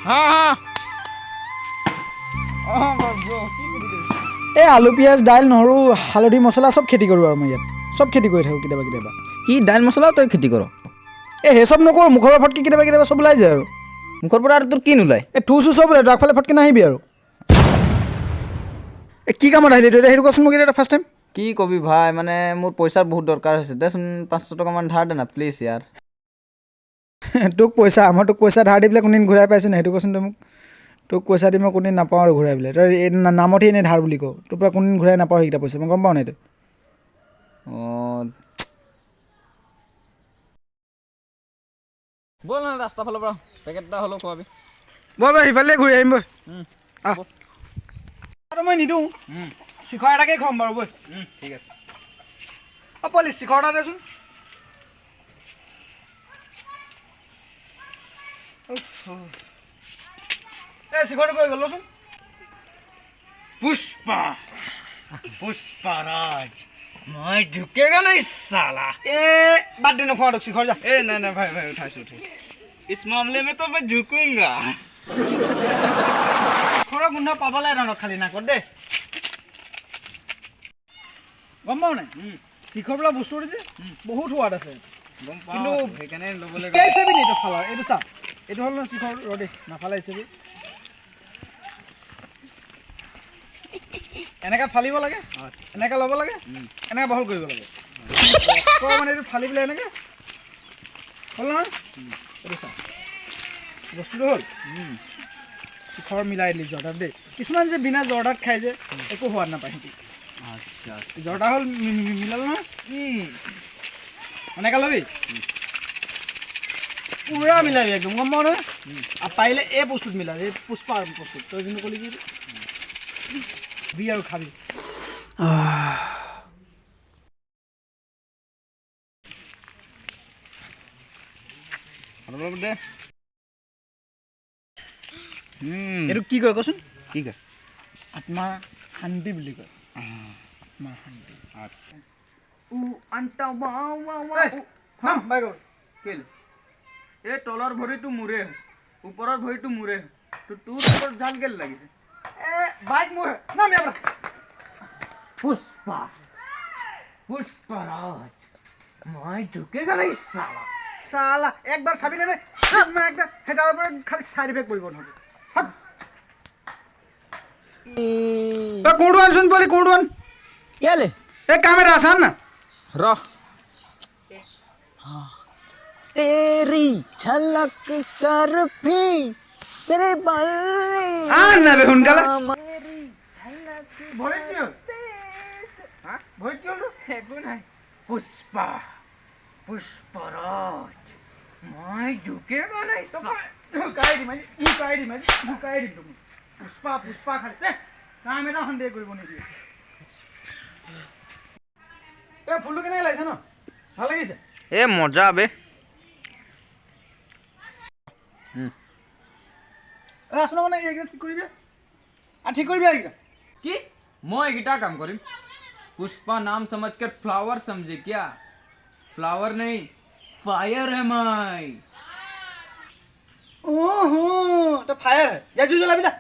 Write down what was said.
हाँ এই আলু পিঁয়াজ দাইল নহৰু হালধি মছলা চব খেতি কৰোঁ আৰু মই ইয়াত চব খেতি কৰি থাকোঁ কেতিয়াবা কেতিয়াবা। কি দাইল মছলাও তই খেতি কৰ? এই সেই চব নকৰোঁ, মুখৰ পৰা ফটকি কেতিয়াবা কেতিয়াবা চব ওলাই যায় আৰু। মুখৰ পৰা আৰু তোৰ কি নোলায়? এই থু চু চব ওলাই, তই আগফালে ফটকি নাহিবি আৰু। এই কি কামত আহিলি তই এতিয়া সেইটো কচোন মোক এতিয়া ফাৰ্ষ্ট টাইম। কি কবি ভাই, মানে মোৰ পইচাৰ বহুত দৰকাৰ হৈছে, দেচোন 500 টকামান ধাৰ দে না প্লিজ ইয়াৰ। তোক পইচা, মই তোক পইচা ধাৰ দি পেলাই কোনদিন ঘূৰাই পাইছোঁ নে সেইটো কচোন তই মোক। তোক পইচা দি মই কোনদিন নাপাওঁ আৰু ঘূৰাই পেলাই, তই এই নামতহে এনেই ধাৰ বুলি কওঁ, তোৰ পৰা কোনদিন ঘূৰাই নাপাওঁ সেইকেইটা পইচা, মই গম পাওঁ নাই তই। অঁ ব'ল না ৰাস্তা ফালৰ পৰা পেকেট এটা হ'লেও খোৱাবি। বৈ বৈ সিফালে ঘূৰি আহিম বৈ। মই নিদিওঁ, শিখৰ এটাকে খুৱাম বাৰু বৈ। ঠিক আছে। অঁ পলি শিখৰ এটা দেচোন। এই শিখৰটো কৈ গ'লচোন। पुष्पा पुष्पाराज मैं झुकेगा नहीं साला। এই বাদ দে নোখোৱা তোক শিখৰ যা। ए नहीं नहीं भाई भाई उठाइए उठाइए, इस मामले में तो मैं झुकूंगा। শিখৰৰ গোন্ধ পাবলৈ ধৰক খালি নাকত দেই, গম পাওঁ নাই। শিখৰ বোলা বস্তুটো যে বহুত সোৱাদ আছে, কিন্তু সেইকাৰণে ল'বলৈ ষ্টাইল চাবি নি এইটো ফালা, এইটো চা, এইটো হ'ল ন শিখৰ ৰ দেই নাফালাই চাবি। এনেকৈ ফালিব লাগে, এনেকৈ ল'ব লাগে, এনেকৈ বহল কৰিব লাগে। মানে এইটো ফালি পেলাই এনেকৈ হ'ল নহয়, এইটো চা বস্তুটো হ'ল শিখৰ মিলাই দিলি জৰ্দাত দেই। কিছুমান যে বিনা জৰ্দাত খাই যে একো সোৱাদ নাপায় সিহঁতি। আচ্ছা জৰ্দা হ'ল মিলালো নহয়, এনেকৈ ল'বি পুৰা মিলাবি একদম, গম পাওঁ নহয়। আৰু পাৰিলে এই বস্তুত মিলাবি, এই পুষ্পাৰ বস্তুত তই যোনটো ক'লি কি বি আৰু খাবি। দে এইটো কি কয় কচোন? কি কয়? আত্মা শান্তি বুলি কয়, আত্মা শান্তি। এই তলৰ ভৰিটো মোৰে, ওপৰৰ ভৰিটো মোৰে, তোৰ ওপৰত জাল কেলে লাগিছে? বাইক মোৰ নাম ইয়াৰ পৰা। पुष्पा पुष्पाराज मैं झुकेगा नहीं साला। চালা একবাৰ চাবি নে একটা হেটাৰ পৰা খালি চাইড ইফেক্ট পৰিব নহ'লে। কোনটো আনচোন পোৱালি, কোনটো আন কেলে এই কাম এটা আছে না ৰহ। तेरी झलक सरफी सरे না বে সোনকালে। ভৰিত কি হ'ল? ভৰিত কি হ'ল? একো নাই। पुष्पा पुष्पाराज मैं झुकेगा नहीं साला। জুকাই দিম আজি, জুকাই দিম আজি, জুকাই দিম তুমি। পুষ্পা পুষ্পা খালি কাম এটা সন্দেহ কৰিব নিদিয়ে। এই ফুলটো কেনেকৈ লাগিছে ন? ভাল লাগিছে? এ মজা বে। আচল মানে এইকেইটা ঠিক কৰিবি, ঠিক কৰিবি এইকেইটা। কি মই এইকেইটা কাম কৰিম? पुष्पा नाम समझकर फ्लावर समझे क्या? फ्लावर नहीं, फायर है मैं। ओहो तो फायर है, जा जू जलाबी जा।